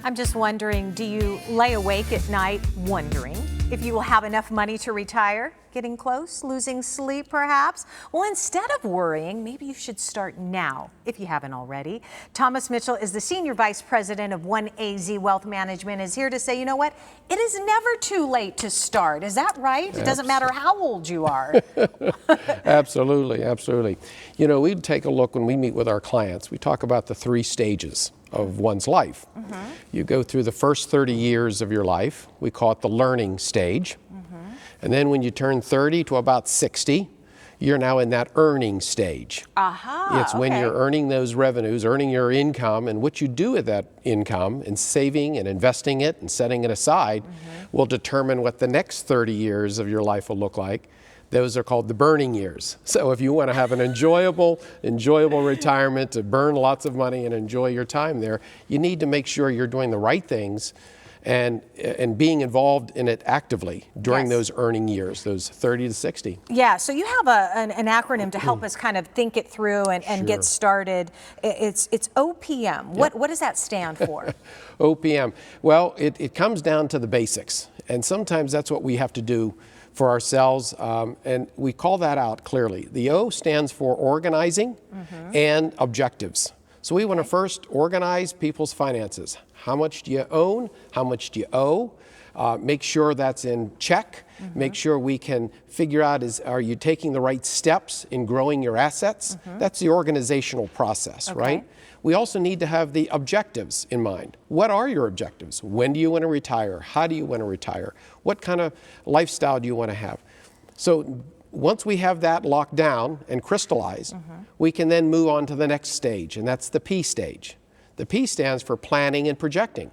I'm just wondering, do you lay awake at night wondering if you will have enough money to retire? Getting close? Losing sleep, perhaps? Well, instead of worrying, maybe you should start now, if you haven't already. Thomas Mitchell is the Senior Vice President of OneAZ Wealth Management, is here to say, you know what? It is never too late to start. Is that right? It doesn't matter how old you are. Absolutely, absolutely. You know, we take a look when we meet with our clients. We talk about the 3 stages of one's life. You go through the first 30 years of your life. We call it the learning stage. And then when you turn 30 to about 60, you're now in that earning stage. It's when you're earning those revenues, earning your income, and what you do with that income and saving and investing it and setting it aside will determine what the next 30 years of your life will look like. Those are called the burning years. So if you want to have an enjoyable retirement, to burn lots of money and enjoy your time there, you need to make sure you're doing the right things and being involved in it actively during those earning years, those 30 to 60. Yeah, so you have an acronym to help us kind of think it through and get started. It's OPM. What does that stand for? OPM. Well, it comes down to the basics. And sometimes that's what we have to do for ourselves, and we call that out clearly. The O stands for organizing and objectives. So we want to first organize people's finances. How much do you own? How much do you owe? Make sure that's in check. Make sure we can figure out, are you taking the right steps in growing your assets? That's the organizational process, right? We also need to have the objectives in mind. What are your objectives? When do you want to retire? How do you want to retire? What kind of lifestyle do you want to have? So once we have that locked down and crystallized, we can then move on to the next stage, and that's the P stage. The P stands for planning and projecting.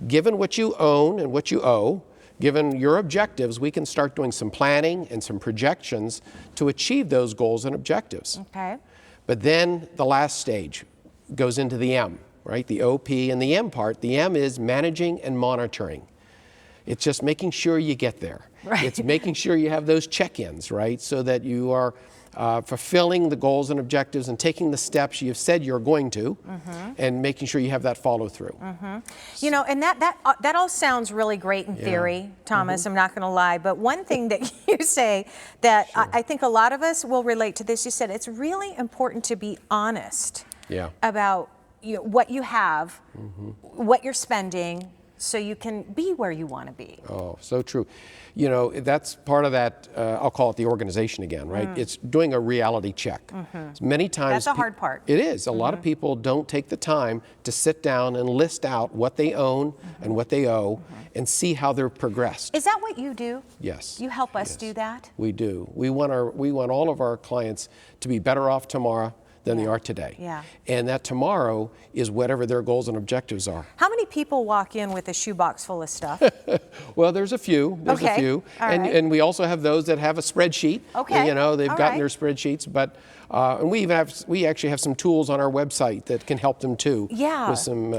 Given what you own and what you owe, given your objectives, we can start doing some planning and some projections to achieve those goals and objectives. But then the last stage goes into the M, right? The OP and the M part. The M is managing and monitoring. It's just making sure you get there. It's making sure you have those check-ins, right? So that you are fulfilling the goals and objectives and taking the steps you've said you're going to, and making sure you have that follow through. You know, and that all sounds really great in theory, Thomas, I'm not going to lie, but one thing that you say that I think a lot of us will relate to this, you said it's really important to be honest about what you have, what you're spending, so you can be where you want to be. Oh, so true. You know, that's part of that, I'll call it the organization again, right? It's doing a reality check. Many times— That's a hard part. It is. A lot of people don't take the time to sit down and list out what they own and what they owe and see how they're progressed. Is that what you do? Yes. You help us do that? We do. We want all of our clients to be better off tomorrow than they are today. And that tomorrow is whatever their goals and objectives are. How many people walk in with a shoebox full of stuff? Well, there's a few. There's a few. And we also have those that have a spreadsheet. You know, they've gotten their spreadsheets, but and we actually have some tools on our website that can help them too. With some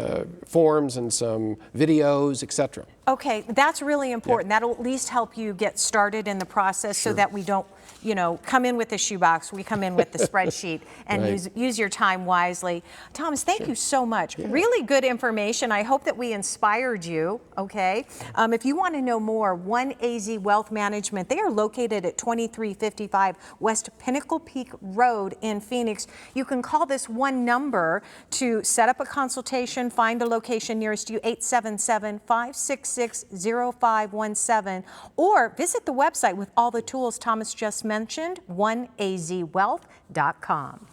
forms and some videos, etc. Okay, that's really important. That'll at least help you get started in the process so that we don't, you know, come in with the shoebox. We come in with the spreadsheet and use your time wisely. Thomas, thank you so much. Really good information. I hope that we inspired you, okay? If you want to know more, OneAZ Wealth Management, they are located at 2355 West Pinnacle Peak Road in Phoenix. You can call this one number to set up a consultation, find the location nearest you, 877-566-0517, or visit the website with all the tools Thomas just mentioned, oneazwealth.com.